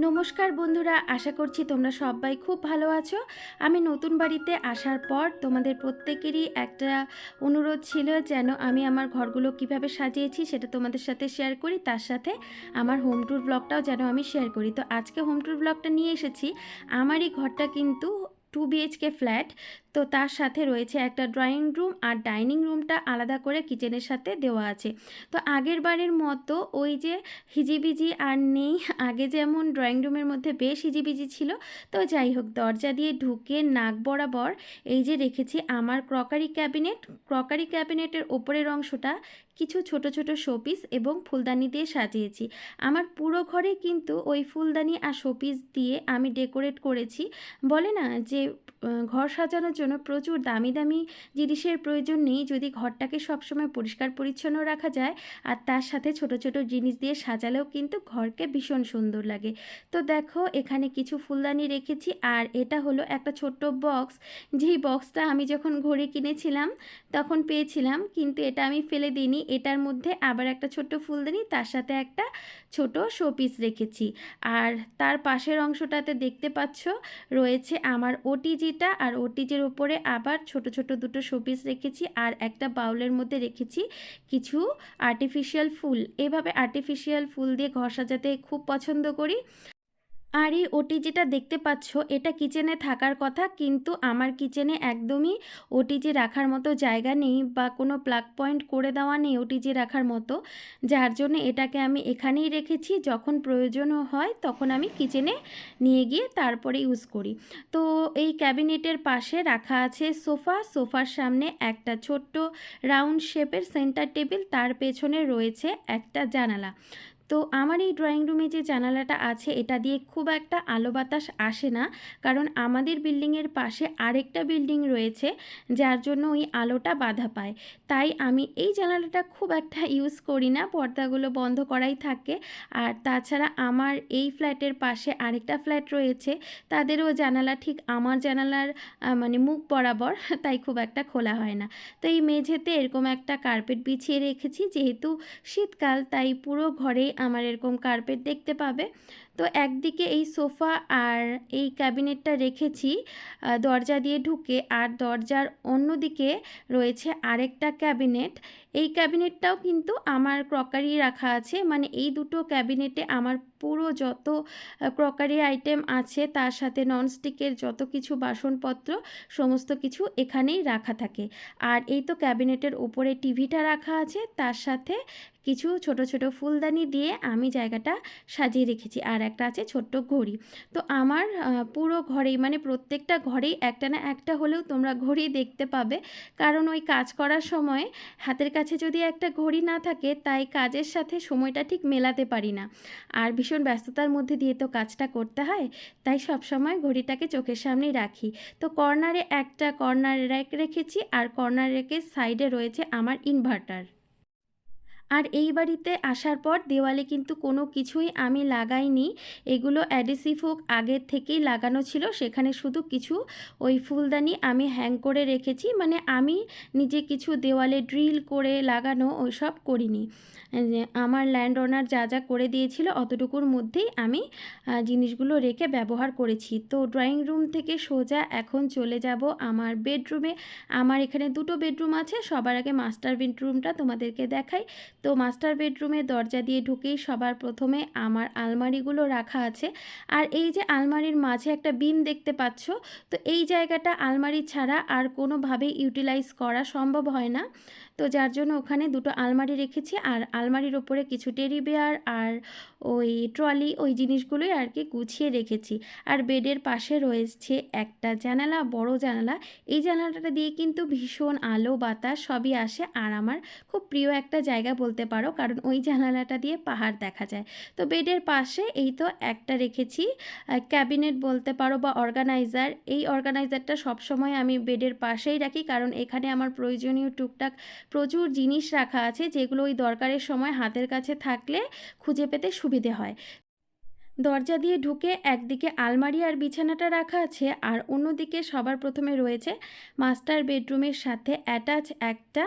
নমস্কার বন্ধুরা, আশা করছি তোমরা সবাই খুব ভালো আছো। আমি নতুন বাড়িতে আসার পর তোমাদের প্রত্যেকেরই একটা অনুরোধ ছিল যেন আমি আমার ঘরগুলো কিভাবে সাজিয়েছি সেটা তোমাদের সাথে শেয়ার করি, তার সাথে আমার হোম ট্যুর ব্লগটাও যেন আমি শেয়ার করি। তো আজকে হোম ট্যুর ব্লগটা নিয়ে এসেছি। আমার এই ঘরটা কিন্তু 2 BHK ফ্ল্যাট। তো তার সাথে রয়েছে একটা ড্রয়িং রুম, আর ডাইনিং রুমটা আলাদা করে কিচেনের সাথে দেওয়া আছে। তো আগের বারের মতো ওই যে হিজিবিজি আর নেই। আগে যেমন ড্রয়িং রুমের মধ্যে বেশ হিজিবিজি ছিল। তো যাই হোক, দরজা দিয়ে ঢুকে নাক বরাবর এই যে রেখেছি আমার ক্রকারি ক্যাবিনেটের ওপরের অংশটা কিছু ছোট ছোট শোপিস এবং ফুলদানি দিয়ে সাজিয়েছি। আমার পুরো ঘরে কিন্তু ওই ফুলদানি আর শোপিস দিয়ে আমি ডেকোরেট করেছি। বলে না যে ঘর সাজানোর জন্য প্রচুর দামি দামি জিনিসের প্রয়োজন নেই, যদি ঘরটাকে সবসময় পরিষ্কার পরিচ্ছন্ন রাখা যায় আর তার সাথে ছোট ছোট জিনিস দিয়ে সাজালেও কিন্তু ঘরকে ভীষণ সুন্দর লাগে। তো দেখো, এখানে কিছু ফুলদানি রেখেছি, আর এটা হলো একটা ছোট্ট বক্স। যেই বক্সটা আমি যখন ঘড়ি কিনেছিলাম তখন পেয়েছিলাম, কিন্তু এটা আমি ফেলে দিইনি। এটার মধ্যে আবার একটা ছোট্ট ফুলদানি, তার সাথে একটা ছোট শোপিস রেখেছি। আর তার পাশের অংশটাতে দেখতে পাচ্ছ রয়েছে আমার ওটিজিটা, আর ওটিজির উপরে আবার ছোট ছোট দুটো শোপিস রেখেছি, আর একটা বাউলের মধ্যে রেখেছি কিছু আর্টিফিশিয়াল ফুল। এভাবে আর্টিফিশিয়াল ফুল দিয়ে ঘর সাজাতে খুব পছন্দ করি। আর এই ওটি যেটা দেখতে পাচ্ছ এটা কিচেনে থাকার কথা, কিন্তু আমার কিচেনে একদমই ওটিজি রাখার মতো জায়গা নেই বা কোনো প্লাগ পয়েন্ট করে দেওয়া নেই ওটিজি রাখার মতো, যার জন্য এটাকে আমি এখানেই রেখেছি। যখন প্রয়োজনও হয় তখন আমি কিচেনে নিয়ে গিয়ে তারপরে ইউজ করি। তো এই ক্যাবিনেটের পাশে রাখা আছে সোফার সামনে একটা ছোট্ট রাউন্ড শেপের সেন্টার টেবিল, তার পেছনে রয়েছে একটা জানালা। তো আমার এই ড্রয়িং রুমে যে জানালাটা আছে এটা দিয়ে খুব একটা আলো বাতাস আসে না, কারণ আমাদের বিল্ডিংয়ের পাশে আরেকটা বিল্ডিং রয়েছে, যার জন্য ওই আলোটা বাধা পায়। তাই আমি এই জানালাটা খুব একটা ইউজ করি না, পর্দাগুলো বন্ধ করাই থাকে। আর তাছাড়া আমার এই ফ্ল্যাটের পাশে আরেকটা ফ্ল্যাট রয়েছে, তাদেরও জানালা ঠিক আমার জানালার মানে মুখ বরাবর, তাই খুব একটা খোলা হয় না। তো এই মেঝেতে এরকম একটা কার্পেট বিছিয়ে রেখেছি, যেহেতু শীতকাল তাই পুরো ঘরেই আমার এরকম কার্পেট দেখতে পাবে। তো একদিকে এই সোফা আর এই ক্যাবিনেটটা রেখেছি দরজা দিয়ে ঢুকে, আর দরজার অন্যদিকে রয়েছে আরেকটা ক্যাবিনেট। এই ক্যাবিনেটটাও কিন্তু আমার ক্রকারি রাখা আছে, মানে এই দুটো ক্যাবিনেটে আমার পুরো যত ক্রকারি আইটেম আছে তার সাথে ননস্টিকের যত কিছু বাসনপত্র সমস্ত কিছু এখানেই রাখা থাকে। আর এই তো ক্যাবিনেটের ওপরে টিভিটা রাখা আছে, তার সাথে কিছু ছোট ছোট ফুলদানি দিয়ে আমি জায়গাটা সাজিয়ে রেখেছি, আর একটা আছে ছোট্ট ঘড়ি। তো আমার পুরো ঘরেই, মানে প্রত্যেকটা ঘরেই একটা না একটা হলেও তোমরা ঘড়ি দেখতে পাবে, কারণ ওই কাজ করার সময় হাতের কাছে যদি একটা ঘড়ি না থাকে তাই কাজের সাথে সময়টা ঠিক মেলাতে পারি না, আর ভীষণ ব্যস্ততার মধ্যে দিয়ে তো কাজটা করতে হয়, তাই সব সময় ঘড়িটাকে চোখের সামনেই রাখি। তো কর্নারে একটা কর্নার র্যাক রেখেছি, আর কর্নার র্যাকের সাইডে রয়েছে আমার ইনভার্টার। আর এই বাড়িতে আসার পর দেওয়ালে কিন্তু কোনো কিছুই আমি লাগাইনি, এগুলো অ্যাডিসিভ হুক আগের থেকেই লাগানো ছিল, সেখানে শুধু কিছু ওই ফুলদানি আমি হ্যাং করে রেখেছি, মানে আমি নিজে কিছু দেওয়ালে ড্রিল করে লাগানো ওইসব করিনি। আমার ল্যান্ড ওনার যা যা করে দিয়েছিল অতটুকুর মধ্যেই আমি জিনিসগুলো রেখে ব্যবহার করেছি। তো ড্রয়িং রুম থেকে সোজা এখন চলে যাব আমার বেডরুমে। আমার এখানে দুটো বেডরুম আছে, সবার আগে মাস্টার বেডরুমটা তোমাদেরকে দেখাই। তো মাস্টার বেডরুমে দরজা দিয়ে ঢুকেই সবার প্রথমে আমার আলমারিগুলো রাখা আছে, আর এই যে আলমারির মাঝে একটা বিম দেখতে পাচ্ছ, তো এই জায়গাটা আলমারি ছাড়া আর কোনোভাবেই ইউটিলাইজ করা সম্ভব হয় না। তো যার জন্য ওখানে দুটো আলমারি রেখেছি, আর আলমারির ওপরে কিছু টেডি বেয়ার আর ওই ট্রলি ওই জিনিসগুলোই আর কি গুছিয়ে রেখেছি। আর বেডের পাশে রয়েছে একটা জানালা, বড় জানালা। এই জানালাটা দিয়ে কিন্তু ভীষণ আলো বাতাস সবই আসে, আর আমার খুব প্রিয় একটা জায়গা বলতে পারো, কারণ ওই জানালাটা দিয়ে পাহাড় দেখা যায়। তো বেডের পাশে এই তো একটা রেখেছি ক্যাবিনেট বলতে পারো বা অর্গানাইজার। এই অর্গানাইজারটা সবসময় আমি বেডের পাশেই রাখি, কারণ এখানে আমার প্রয়োজনীয় টুকটাক প্রচুর জিনিস রাখা আছে, যেগুলো ওই দরকারের সময় হাতের কাছে থাকলে খুঁজে পেতে সুবিধে হয়। দরজা দিয়ে ঢুকে একদিকে আলমারি আর বিছানাটা রাখা আছে, আর অন্যদিকে সবার প্রথমে রয়েছে মাস্টার বেডরুমের সাথে অ্যাটাচ একটা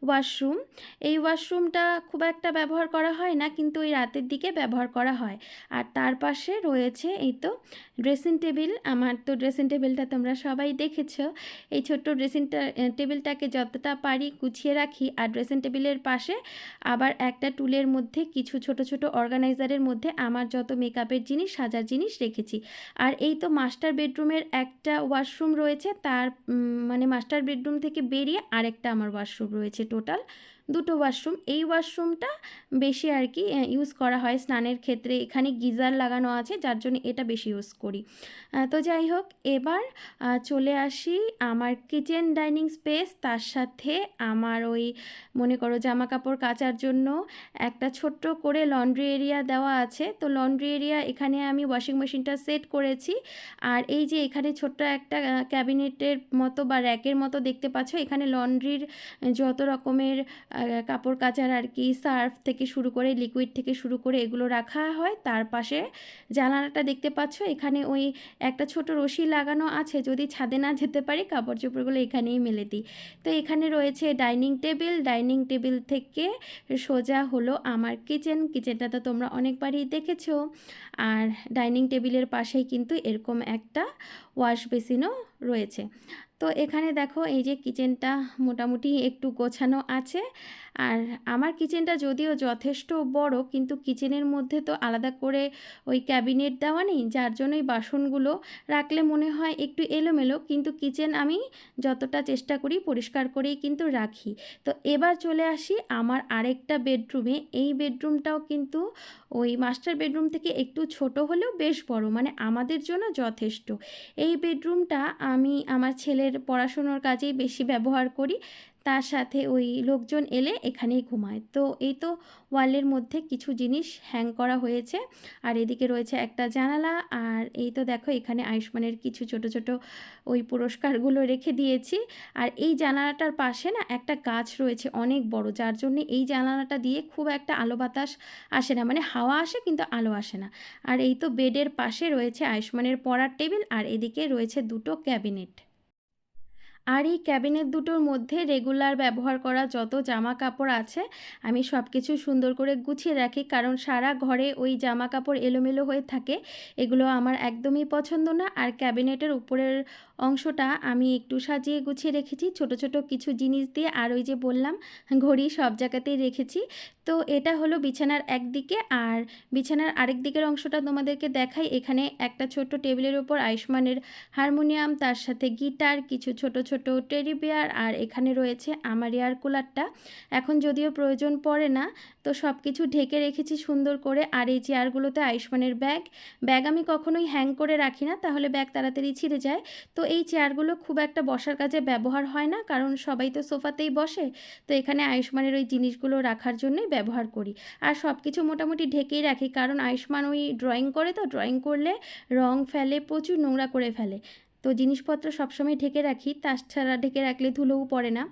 ওয়াশরুম। এই ওয়াশরুমটা খুব একটা ব্যবহার করা হয় না, কিন্তু ওই রাতের দিকে ব্যবহার করা হয়। আর তার পাশে রয়েছে এই তো ড্রেসিং টেবিল। আমার তো ড্রেসিং টেবিলটা তোমরা সবাই দেখেছো। এই ছোট্ট ড্রেসিং টেবিলটাকে যতটা পারি গুছিয়ে রাখি। আর ড্রেসিং টেবিলের পাশে আবার একটা টুলের মধ্যে কিছু ছোট ছোট অর্গানাইজারের মধ্যে আমার যত মেকআপের জিনিস, সাজার জিনিস রেখেছি। আর এই তো মাস্টার বেডরুমের একটা ওয়াশরুম রয়েছে, তার মানে মাস্টার বেডরুম থেকে বেরিয়ে আরেকটা আমার ওয়াশরুম রয়েছে। টোটাল দুটো ওয়াশরুম। এই ওয়াশরুমটা বেশি আর কি ইউজ করা হয় স্নানের ক্ষেত্রে। এখানে গিজার লাগানো আছে, যার জন্য এটা বেশি ইউজ করি। তো যাই হোক, এবার চলে আসি আমার কিচেন ডাইনিং স্পেস। তার সাথে আমার ওই মনে করো জামা কাপড় কাচার জন্য একটা ছোট্ট করে লন্ড্রি এরিয়া দেওয়া আছে। তো লন্ড্রি এরিয়া এখানে আমি ওয়াশিং মেশিনটা সেট করেছি। আর এই যে এখানে ছোট্ট একটা ক্যাবিনেটের মতো বা র্যাকের মতো দেখতে পাচ্ছ, এখানে লন্ড্রির যত রকমের কাপড় কাচার আর কি, সার্ফ থেকে শুরু করে লিকুইড থেকে শুরু করে এগুলো রাখা হয়। তার পাশে জানালাটা দেখতে পাচ্ছ, এখানে ওই একটা ছোট রশি লাগানো আছে, যদি ছাদে না যেতে পারি কাপড় চোপড়গুলো এখানেই মেলে দিই। তো এখানে রয়েছে ডাইনিং টেবিল। ডাইনিং টেবিল থেকে সোজা হলো আমার কিচেনটা তো তোমরা অনেকবারই দেখেছো। আর ডাইনিং টেবিলের পাশেই কিন্তু এরকম একটা ওয়াশ বেসিনও রয়েছে। তো এখানে দেখো এই যে কিচেনটা মোটামুটি একটু গোছানো আছে। আর আমার কিচেনটা যদিও যথেষ্ট বড়, কিন্তু কিচেনের মধ্যে তো আলাদা করে ওই ক্যাবিনেট দেওয়া নেই, যার জন্য এই বাসনগুলো রাখলে মনে হয় একটু এলোমেলো। কিন্তু কিচেন আমি যতটা চেষ্টা করি পরিষ্কার করেই কিন্তু রাখি। তো এবার চলে আসি আমার আরেকটা বেডরুমে। এই বেডরুমটাও কিন্তু ওই মাস্টার বেডরুম থেকে একটু ছোট হলেও বেশ বড়, মানে আমাদের জন্য যথেষ্ট। এই বেডরুমটা আমি আমার ছেলের পড়াশুনোর কাজেই বেশি ব্যবহার করি। তার সাথে ওই লোকজন এলে এখানেই ঘুমায়। তো এই তো ওয়ালের মধ্যে কিছু জিনিস হ্যাং করা হয়েছে। আর এদিকে রয়েছে একটা জানালা। আর এই তো দেখো এখানে আয়ুষ্মানের কিছু ছোট ছোট ওই পুরস্কারগুলো রেখে দিয়েছি। আর এই জানালাটার পাশে না একটা গাছ রয়েছে অনেক বড়, যার জন্য এই জানালাটা দিয়ে খুব একটা আলো বাতাস আসে না, মানে হাওয়া আসে কিন্তু আলো আসে না। আর এই তো বেডের পাশে রয়েছে আয়ুষ্মানের পড়ার টেবিল। আর এদিকে রয়েছে দুটো ক্যাবিনেট। আর এই ক্যাবিনেট দুটোর মধ্যে রেগুলার ব্যবহার করা যত জামা কাপড় আছে আমি সব কিছু সুন্দর করে গুছিয়ে রাখি, কারণ সারা ঘরে ওই জামা কাপড় এলোমেলো হয়ে থাকে, এগুলো আমার একদমই পছন্দ না। আর ক্যাবিনেটের উপরের অংশটা আমি একটু সাজিয়ে গুছিয়ে রেখেছি ছোট ছোট কিছু জিনিস দিয়ে। আর ওই যে বললাম ঘড়ি সব জায়গাতেই রেখেছি। তো এটা হলো বিছানার একদিকে। আর বিছানার আরেক দিকের অংশটা তোমাদেরকে দেখাই। এখানে একটা ছোট্ট টেবিলের উপর আয়ুষ্মানের হারমোনিয়াম, তার সাথে গিটার, কিছু ছোট ছোট টেডি বিয়ার। আর এখানে রয়েছে আমার এয়ার কুলারটা, এখন যদিও প্রয়োজন পড়ে না। তো সব কিছু ঢেকে রেখেছি সুন্দর করে। আর এই চেয়ারগুলোতে আয়ুষ্মানের ব্যাগ আমি কখনোই হ্যাং করে রাখি না, তাহলে ব্যাগ তাড়াতাড়ি ছিঁড়ে যায়। তো এই চেয়ারগুলো খুব একটা বসার কাজে ব্যবহার হয় না, কারণ সবাই তো সোফাতেই বসে। তো এখানে আয়ুষ্মানের ওই জিনিসগুলো রাখার জন্যই ব্যবহার করি। আর সব কিছু মোটামুটি ঢেকেই রাখি, কারণ আয়ুষ্মান ওই ড্রয়িং করে, তো ড্রয়িং করলে রং ফেলে, প্রচুর নোংরা করে ফেলে। তো জিনিসপত্র সবসময় ঢেকে রাখি, তাছাড়া ঢেকে রাখলে ধুলোও পড়ে না।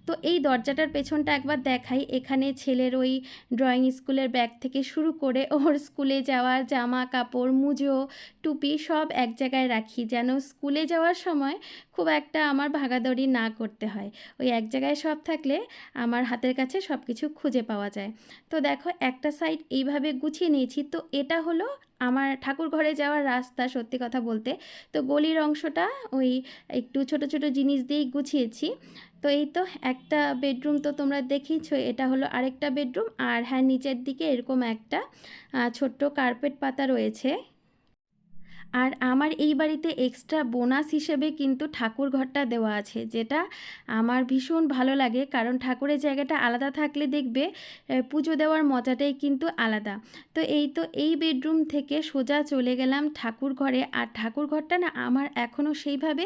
তো এই দরজাটার পেছনটা একবার দেখাই। এখানে ছেলের ওই ড্রয়িং স্কুলের ব্যাগ থেকে শুরু করে ওর স্কুলে যাওয়ার জামা কাপড়, মুজো, টুপি সব এক জায়গায় রাখি, যেন স্কুলে যাওয়ার সময় খুব একটা আমার ভাগাদৌড়ি না করতে হয়। ওই এক জায়গায় সব থাকলে আমার হাতের কাছে সব কিছু খুঁজে পাওয়া যায়। তো দেখো একটা সাইড এইভাবে গুছিয়ে নিয়েছি। তো এটা হলো আমার ঠাকুর ঘরে যাওয়ার রাস্তা। সত্যি কথা বলতে তো গলির অংশটা ওই একটু ছোট ছোট জিনিস দিয়েই গুছিয়েছি। তো এই তো একটা বেডরুম তো তোমরা দেখেইছো, এটা হলো আরেকটা বেডরুম। আর হ্যাঁ, নিচের দিকে এরকম একটা ছোট্ট কার্পেট পাতা রয়েছে। আর আমার এই বাড়িতে এক্সট্রা বোনাস হিসেবে কিন্তু ঠাকুর ঘরটা দেওয়া আছে, যেটা আমার ভীষণ ভালো লাগে। কারণ ঠাকুরের জায়গাটা আলাদা থাকলে দেখবে পুজো দেওয়ার মজাটাই কিন্তু আলাদা। তো এই বেডরুম থেকে সোজা চলে গেলাম ঠাকুর ঘরে। আর ঠাকুর ঘরটা না আমার এখনও সেইভাবে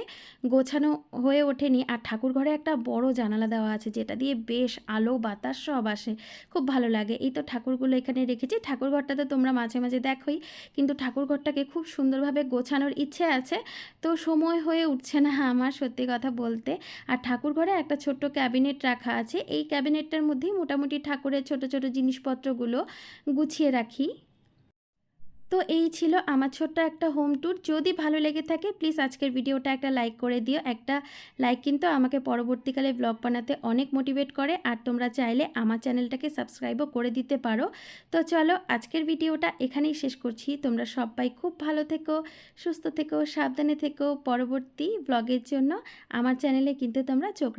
গোছানো হয়ে ওঠেনি। আর ঠাকুর ঘরে একটা বড় জানালা দেওয়া আছে, যেটা দিয়ে বেশ আলো বাতাস সব আসে, খুব ভালো লাগে। এই তো ঠাকুরগুলো এখানে রেখেছি। ঠাকুর ঘরটা তো তোমরা মাঝে মাঝে দেখোই, কিন্তু ঠাকুর ঘরটাকে খুব সুন্দরভাবে গোছানোর ইচ্ছে আছে, তো সময় হয়ে উঠছে না আমার, সত্যি কথা বলতে। আর ঠাকুর ঘরে একটা ছোট্ট ক্যাবিনেট রাখা আছে, এই ক্যাবিনেটটার মধ্যেই মোটামুটি ঠাকুরের ছোট ছোট জিনিসপত্রগুলো গুছিয়ে রাখি। তো এই ছিল আমার ছোট্ট একটা হোম ট্যুর। যদি ভালো লেগে থাকে প্লিজ আজকের ভিডিওটা একটা লাইক করে দিও। একটা লাইক কিন্তু আমাকে পরবর্তীকালে ব্লগ বানাতে অনেক মোটিভেট করে। আর তোমরা চাইলে আমার চ্যানেলটাকে সাবস্ক্রাইবও করে দিতে পারো। তো চলো আজকের ভিডিওটা এখানেই শেষ করছি। তোমরা সবাই খুব ভালো থেকো, সুস্থ থেকো, সাবধানে থেকো। পরবর্তী ব্লগের জন্য আমার চ্যানেলে কিন্তু তোমরা চোখ